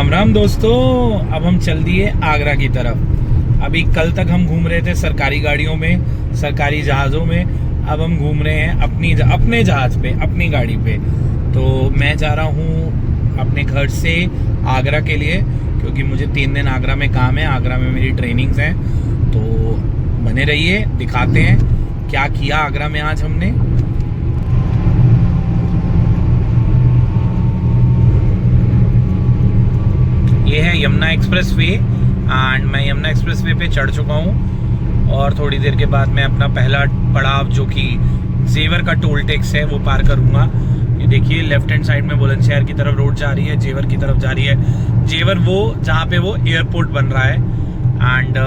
राम राम दोस्तों। अब हम चल दिए आगरा की तरफ। अभी कल तक हम घूम रहे थे सरकारी गाड़ियों में, सरकारी जहाज़ों में। अब हम घूम रहे हैं अपने जहाज़ पे, अपनी गाड़ी पे। तो मैं जा रहा हूँ अपने घर से आगरा के लिए, क्योंकि मुझे 3 दिन आगरा में काम है। आगरा में मेरी ट्रेनिंग्स हैं। तो बने रहिए, दिखाते हैं क्या किया आगरा में आज हमने। ये है यमुना एक्सप्रेस वे एंड मैं यमुना एक्सप्रेस वे पे चढ़ चुका हूँ और थोड़ी देर के बाद मैं अपना पहला पड़ाव जो कि जेवर का टोल टैक्स है वो पार करूँगा। ये देखिए लेफ्ट हैंड साइड में बुलंदशहर की तरफ रोड जा रही है, जेवर की तरफ जा रही है। जेवर वो जहाँ पे वो एयरपोर्ट बन रहा है। एंड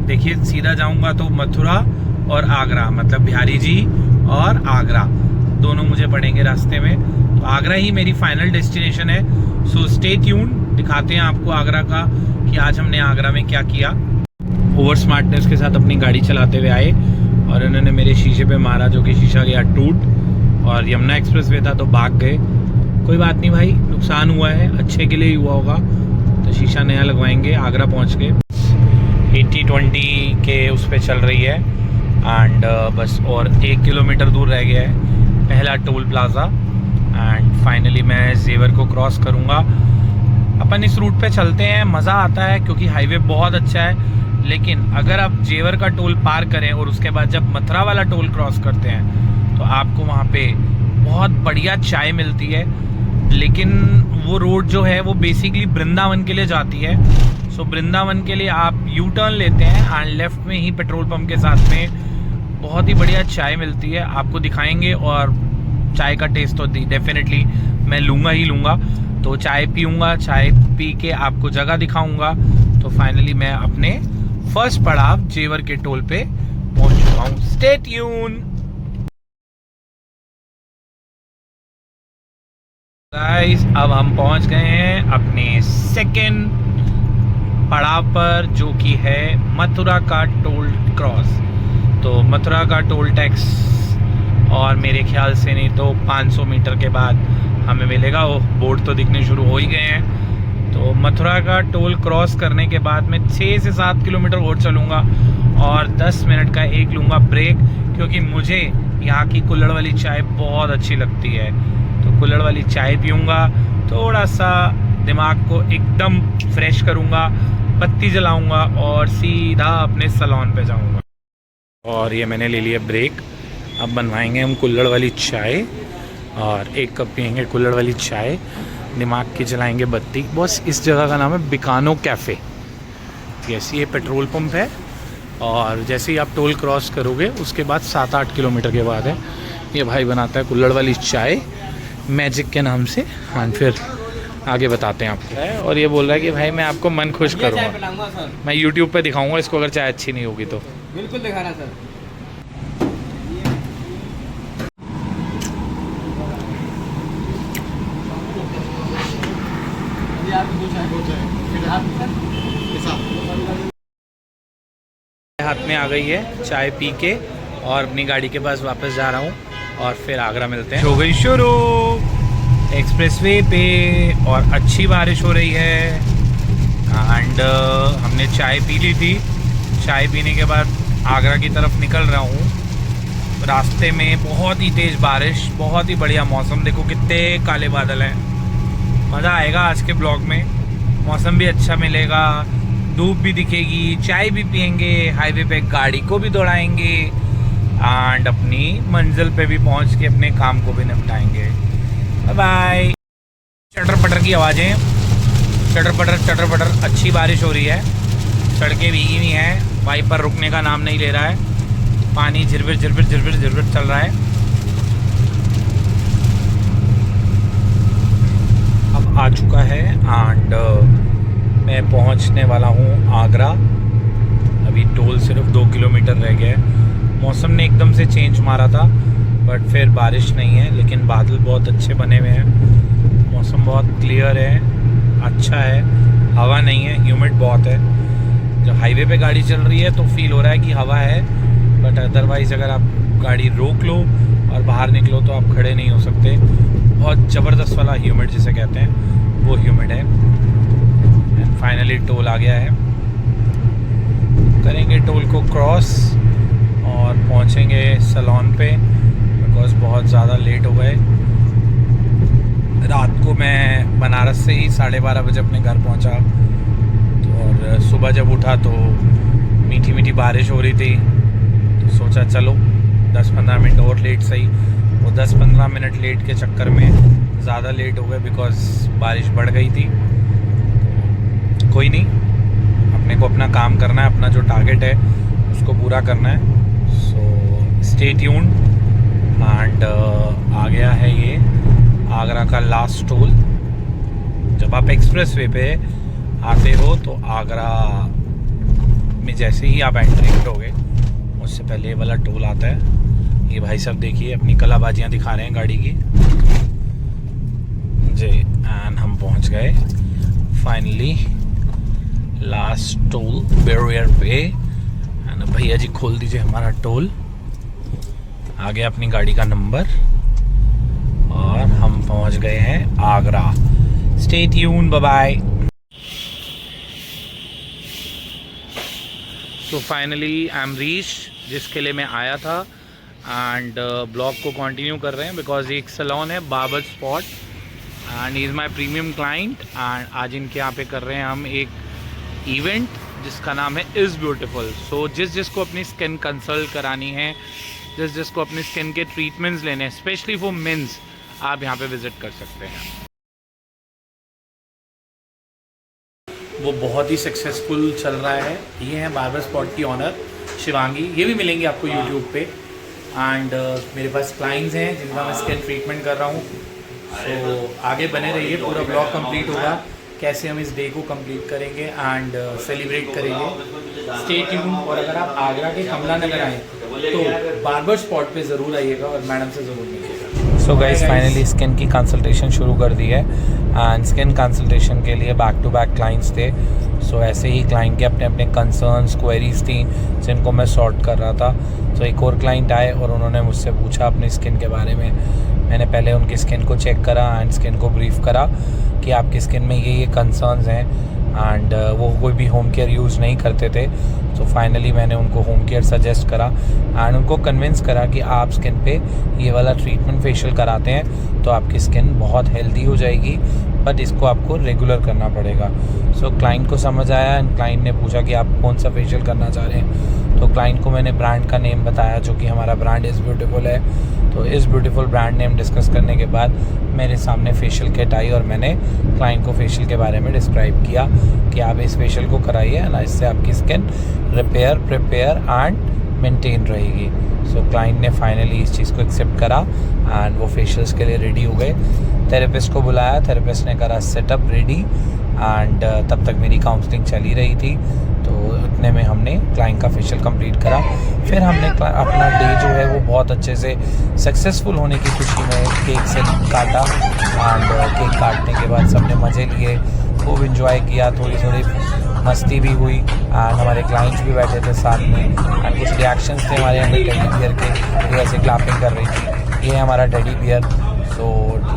देखिए सीधा जाऊँगा तो मथुरा और आगरा, मतलब बिहारी जी और आगरा दोनों मुझे पड़ेंगे रास्ते में। तो आगरा ही मेरी फाइनल डेस्टिनेशन है। सो स्टे ट्यून, दिखाते हैं आपको आगरा का कि आज हमने आगरा में क्या किया। ओवर स्मार्टनेस के साथ अपनी गाड़ी चलाते हुए आए और इन्होंने मेरे शीशे पे मारा, जो कि शीशा गया टूट। और यमुना एक्सप्रेस वे था तो भाग गए। कोई बात नहीं भाई, नुकसान हुआ है, अच्छे के लिए ही हुआ होगा। तो शीशा नया लगवाएंगे। आगरा पहुँच गए। 80-20 के उस पर चल रही है एंड बस और 1 किलोमीटर दूर रह गया है पहला टोल प्लाजा। एंड फाइनली मैं जेवर को क्रॉस करूँगा। अपन इस रूट पे चलते हैं, मज़ा आता है क्योंकि हाईवे बहुत अच्छा है। लेकिन अगर आप जेवर का टोल पार करें और उसके बाद जब मथुरा वाला टोल क्रॉस करते हैं तो आपको वहाँ पे बहुत बढ़िया चाय मिलती है। लेकिन वो रोड जो है वो बेसिकली वृंदावन के लिए जाती है। सो वृंदावन के लिए आप यू टर्न लेते हैं एंड लेफ्ट में ही पेट्रोल पंप के साथ में बहुत ही बढ़िया चाय मिलती है। आपको दिखाएंगे और चाय का टेस्ट तो डेफिनेटली मैं लूँगा ही लूँगा। तो चाय पीऊँगा, चाय पी के आपको जगह दिखाऊँगा। तो फाइनली मैं अपने फर्स्ट पड़ाव जेवर के टोल पे पहुँच चुका हूँ। Stay tune guys. अब हम पहुँच गए हैं अपने सेकेंड पड़ाव पर, जो कि है मथुरा का टोल क्रॉस। तो मथुरा का टोल टैक्स और मेरे ख्याल से नहीं तो 500 मीटर के बाद हमें मिलेगा। वो बोर्ड तो दिखने शुरू हो ही गए हैं। तो मथुरा का टोल क्रॉस करने के बाद मैं 6 से 7 किलोमीटर और चलूँगा और 10 मिनट का एक लूँगा ब्रेक, क्योंकि मुझे यहाँ की कुल्हड़ वाली चाय बहुत अच्छी लगती है। तो कुल्हड़ वाली चाय पीऊँगा, थोड़ा सा दिमाग को एकदम फ्रेश करूँगा, बत्ती जलाऊँगा और सीधा अपने सैलून पे जाऊँगा। और ये मैंने ले लिया ब्रेक। अब बनवाएंगे हम कुल्हड़ वाली चाय और 1 कप पियेंगे कुल्हड़ वाली चाय, दिमाग की जलाएंगे बत्ती। बस इस जगह का नाम है बिकानो कैफ़े। यस, ये पेट्रोल पंप है और जैसे ही आप टोल क्रॉस करोगे उसके बाद 7-8 किलोमीटर के बाद है। ये भाई बनाता है कुल्हड़ वाली चाय मैजिक के नाम से। हाँ, फिर आगे बताते हैं आपको। और ये बोल रहा है कि भाई मैं आपको मन खुश करूँगा, मैं यूट्यूब पे दिखाऊँगा इसको अगर चाय अच्छी नहीं होगी तो। बिल्कुल दिखाना सर। हाथ में आ गई है चाय पी के और अपनी गाड़ी के पास वापस जा रहा हूँ और फिर आगरा मिलते हैं। हो गई शुरू एक्सप्रेसवे पे और अच्छी बारिश हो रही है। एंड हमने चाय पी ली थी। चाय पीने के बाद आगरा की तरफ निकल रहा हूँ। रास्ते में बहुत ही तेज़ बारिश, बहुत ही बढ़िया मौसम। देखो कितने काले बादल हैं। मज़ा आएगा आज के ब्लॉग में। मौसम भी अच्छा मिलेगा, धूप भी दिखेगी, चाय भी पियेंगे, हाईवे पे गाड़ी को भी दौड़ाएंगे एंड अपनी मंजिल पे भी पहुंच के अपने काम को भी निपटाएंगे। Bye bye. चटर पटर की आवाज़ें, चटर पटर। अच्छी बारिश हो रही है, सड़कें भीगी हुई हैं, वाइपर रुकने का नाम नहीं ले रहा है, पानी झिरबिर चल रहा है। अब आ चुका है एंड मैं पहुंचने वाला हूं आगरा। अभी टोल सिर्फ 2 किलोमीटर रह गया है। मौसम ने एकदम से चेंज मारा था बट फिर बारिश नहीं है, लेकिन बादल बहुत अच्छे बने हुए हैं। मौसम बहुत क्लियर है, अच्छा है, हवा नहीं है, ह्यूमिड बहुत है। जब हाईवे पे गाड़ी चल रही है तो फील हो रहा है कि हवा है, बट अदरवाइज़ अगर आप गाड़ी रोक लो और बाहर निकलो तो आप खड़े नहीं हो सकते। बहुत ज़बरदस्त वाला ह्यूमिड जिसे कहते हैं वो ह्यूमिड है। फाइनली टोल आ गया है, करेंगे टोल को क्रॉस और पहुंचेंगे सलोन पे, बिकॉज बहुत ज़्यादा लेट हो गए। रात को मैं बनारस से ही 12:30 बजे अपने घर पहुंचा, तो और सुबह जब उठा तो मीठी मीठी बारिश हो रही थी, तो सोचा चलो 10-15 मिनट और लेट सही। वो 10-15 मिनट लेट के चक्कर में ज़्यादा लेट हो गए बिकॉज बारिश बढ़ गई थी। कोई नहीं, अपने को अपना काम करना है, अपना जो टारगेट है उसको पूरा करना है। So stay tuned. एंड आ गया है ये आगरा का लास्ट टोल। जब आप एक्सप्रेस वे पे आते हो तो आगरा में जैसे ही आप एंट्री करोगे उससे पहले ये वाला टोल आता है। ये भाई साहब देखिए अपनी कलाबाजियाँ दिखा रहे हैं गाड़ी की जी। एंड हम पहुंच गए फाइनली लास्ट टोल बैरियर पे। एंड भैया जी खोल दीजिए हमारा टोल। आ गया अपनी गाड़ी का नंबर और हम पहुंच गए हैं Agra. Stay tune, bye bye. तो फाइनली आई एम रीच जिसके लिए मैं आया था। एंड ब्लॉग को कंटिन्यू कर रहे हैं बिकॉज एक सैलून है barber spot and he is my premium client. And आज इनके यहाँ पे कर रहे हैं हम एक इवेंट जिसका नाम है इज़ ब्यूटीफुल। सो जिसको अपनी स्किन कंसल्ट करानी है, जिसको अपनी स्किन के ट्रीटमेंट्स लेने हैं, स्पेशली फॉर मेंस, आप यहाँ पे विजिट कर सकते हैं। वो बहुत ही सक्सेसफुल चल रहा है। ये हैं बार्बर स्पॉट की ऑनर शिवांगी, ये भी मिलेंगी आपको यूट्यूब पे। एंड मेरे पास क्लाइंट्स हैं जिनका मैं स्किन ट्रीटमेंट कर रहा हूँ। सो आगे बने रहिए, पूरा ब्लॉग कंप्लीट होगा कैसे हम इस डे को कंप्लीट करेंगे एंड सेलिब्रेट करेंगे। Stay tune. और अगर आप आगरा के कमला नगर आएँ तो बार्बर स्पॉट पे ज़रूर आइएगा और मैडम से ज़रूर मिलिएगा। सो गाइस फाइनली स्किन की कंसल्टेशन शुरू कर दी है एंड स्किन कंसल्टेशन के लिए बैक टू बैक क्लाइंट्स थे। सो ऐसे ही क्लाइंट के अपने अपने कंसर्न्स क्वेरीज थी जिनको मैं सॉर्ट कर रहा था। तो एक और क्लाइंट आए और उन्होंने मुझसे पूछा अपनी स्किन के बारे में। मैंने पहले उनकी स्किन को चेक करा एंड स्किन को ब्रीफ करा कि आपकी स्किन में ये कंसर्न्स हैं एंड वो कोई भी होम केयर यूज़ नहीं करते थे। तो फाइनली मैंने उनको होम केयर सजेस्ट करा एंड उनको कन्विंस करा कि आप स्किन पे ये वाला ट्रीटमेंट फेशियल कराते हैं तो आपकी स्किन बहुत हेल्दी हो जाएगी, बट इसको आपको रेगुलर करना पड़ेगा। सो क्लाइंट को समझ आया एंड क्लाइंट ने पूछा कि आप कौन सा फेशियल करना चाह रहे हैं। तो क्लाइंट को मैंने ब्रांड का नेम बताया जो कि हमारा ब्रांड इज़ ब्यूटीफुल है। तो is beautiful brand name discuss करने के बाद मेरे सामने फेशियल किट आई और मैंने क्लाइंट को फेशियल के बारे में डिस्क्राइब किया कि आप इस फेशियल को कराइए ना, इससे आपकी skin repair, prepare and maintain रहेगी। सो क्लाइंट ने फाइनली इस चीज़ को एक्सेप्ट करा एंड वो फेशियल्स के लिए रेडी हो गए। थेरेपिस्ट को बुलाया, थेरेपिस्ट ने करा सेटअप रेडी एंड तब तक मेरी काउंसलिंग चली रही थी। तो इतने में हमने क्लाइंट का फेशियल कंप्लीट करा। फिर हमने अपना डे जो है वो बहुत अच्छे से सक्सेसफुल होने की खुशी में केक से काटा एंड केक काटने के बाद सबने मज़े लिए, खूब इन्जॉय किया, थोड़ी मस्ती भी हुई एंड हमारे क्लाइंट्स भी बैठे थे साथ में एंड कुछ रिएक्शंस थे हमारे अंदर टेडी बियर के, ऐसे क्लैपिंग कर रही थी। ये है हमारा टेडी बियर। सो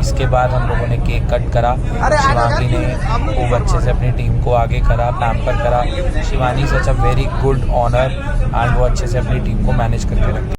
इसके बाद हम लोगों ने केक कट करा। शिवांगी ने खूब अच्छे से अपनी टीम को आगे करा, पैम्पर करा। Shivani such a very good honour and वो अच्छे से अपनी टीम को मैनेज करके रखती।